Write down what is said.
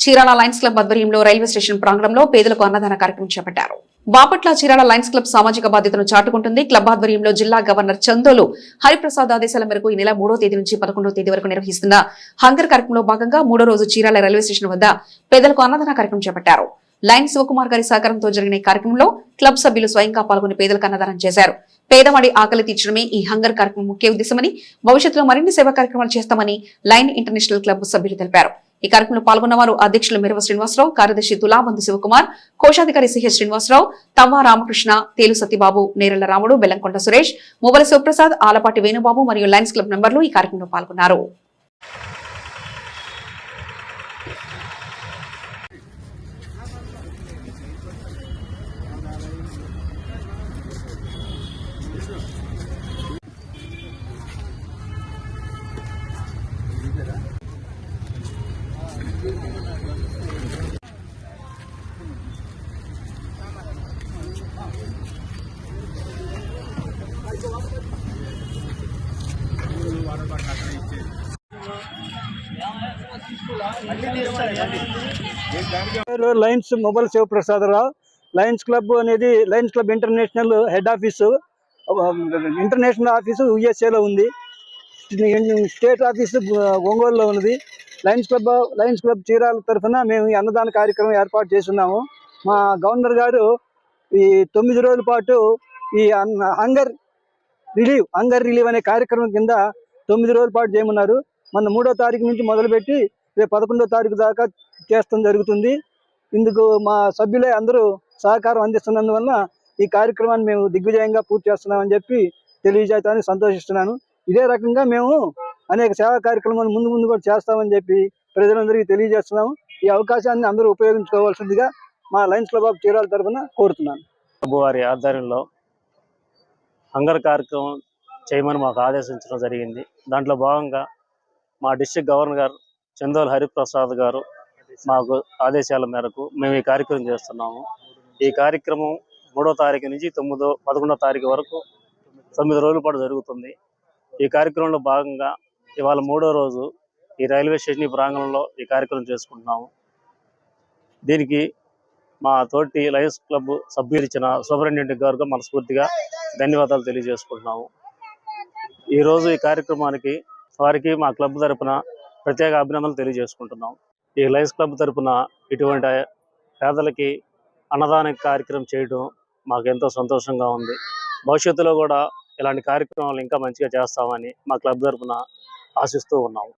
Chirala Lions club ఆధ్వర్యంలో railway station ప్రాంగణంలో పేదలకు అన్నదాన కార్యక్రమం చేపట్టారు. బాపట్ల చీరాల లయన్స్ క్లబ్ సామాజిక బాధ్యతను చాటుకుంటుంది. క్లబ్ ఆధ్వర్యంలో జిల్లా గవర్నర్ చందోలు హరిప్రసాద్ ఆదేశాల మేరకు ఈ నెల 3వ తేదీ నుంచి 11వ తేదీ వరకు నిర్వహిస్తున్న హంగర్ కార్యక్రమంలో భాగంగా 3వ రోజు చీరాల రైల్వే స్టేషన్ వద్ద పేదలకు అన్నదాన కార్యక్రమం చేపట్టారు. లయన్ శివకుమార్ గారి సహకారంతో జరిగిన ఈ కార్యక్రమంలో క్లబ్ సభ్యులు స్వయంగా పాల్గొని పేదలకు అన్నదానం చేశారు. పేదవాడి ఆకలి తీర్చడమే ఈ హంగర్ కార్యక్రమం ముఖ్య ఉద్దేశమని, భవిష్యత్తులో మరిన్ని సేవా కార్యక్రమాలు చేస్తామని లయన్ ఇంటర్నేషనల్ క్లబ్ సభ్యులు తెలిపారు. ఈ కార్యక్రమంలో పాల్గొన్న వారు అధ్యక్షులు మిరవ శ్రీనివాసరావు, కార్యదర్శి తులాబంధు శివకుమార్, కోశాధికారి సిహెచ్ శ్రీనివాసరావు, తవ్వ రామకృష్ణ, తేలు సత్యబాబు, నేరెళ్ల రాముడు, బెల్లంకొండ సురేష్, మువ్వల శివప్రసాద్, ఆలపాటి వేణుబాబు మరియు లయన్స్ క్లబ్ మెంబర్లు ఈ కార్యక్రమంలో పాల్గొన్నారు. Lions Muvvala Sivaprasadarao. Lions club అనేది Lions club international head office, international office యుఎస్ఏలో ఉంది. స్టేట్ ఆఫీసు ఒంగోలులో ఉన్నది. లయన్స్ క్లబ్ చీరాల తరఫున మేము ఈ అన్నదాన కార్యక్రమం ఏర్పాటు చేస్తున్నాము. మా గవర్నర్ గారు ఈ 9 రోజుల పాటు ఈ హంగర్ రిలీవ్ అనే కార్యక్రమం కింద 9 రోజుల పాటు చేయమన్నారు. మన 3వ తారీఖు నుంచి మొదలుపెట్టి రేపు 11వ తారీఖు దాకా చేస్తాం జరుగుతుంది. ఇందుకు మా సభ్యులే అందరూ సహకారం అందిస్తున్నందువల్ల ఈ కార్యక్రమాన్ని మేము దిగ్విజయంగా పూర్తి చేస్తున్నామని చెప్పి తెలియజేయడానికి సంతోషిస్తున్నాను. ఇదే రకంగా మేము అనేక సేవా కార్యక్రమాలు ముందు కూడా చేస్తామని చెప్పి ప్రజలందరికీ తెలియజేస్తున్నాము. ఈ అవకాశాన్ని అందరూ ఉపయోగించుకోవాల్సిందిగా మా లయన్స్ క్లబ్ ఆఫ్ చీరాల తరఫున కోరుతున్నాను. వారి ఆధ్వర్యంలో హంగర్ కార్యక్రమం చేయమని మాకు ఆదేశించడం జరిగింది. దాంట్లో భాగంగా మా డిస్ట్రిక్ట్ గవర్నర్ గారు చందోల్ హరిప్రసాద్ గారు మాకు ఆదేశాల మేరకు మేము ఈ కార్యక్రమం చేస్తున్నాము. ఈ కార్యక్రమం 3వ తారీఖు నుంచి 11వ తారీఖు వరకు 9 రోజుల పాటు జరుగుతుంది. ఈ కార్యక్రమంలో భాగంగా ఇవాళ 3వ రోజు ఈ రైల్వే స్టేషన్ ప్రాంగణంలో ఈ కార్యక్రమం చేసుకుంటున్నాము. దీనికి మా తోటి లయన్స్ క్లబ్ సభ్యులు ఇచ్చిన సూపరింటెండెంట్ గారికి మనస్ఫూర్తిగా ధన్యవాదాలు తెలియజేసుకుంటున్నాము. ఈరోజు ఈ కార్యక్రమానికి వారికి మా క్లబ్ తరపున ప్రత్యేక అభినందనలు తెలియజేసుకుంటున్నాం. ఈ లయన్స్ క్లబ్ తరపున ఇటువంటి పేదలకి అన్నదాన కార్యక్రమం చేయడం మాకు ఎంతో సంతోషంగా ఉంది. భవిష్యత్తులో కూడా ఇలాంటి కార్యక్రమాలు ఇంకా మంచిగా చేస్తామని మా క్లబ్ తరపున ఆశిస్తూ ఉన్నాము.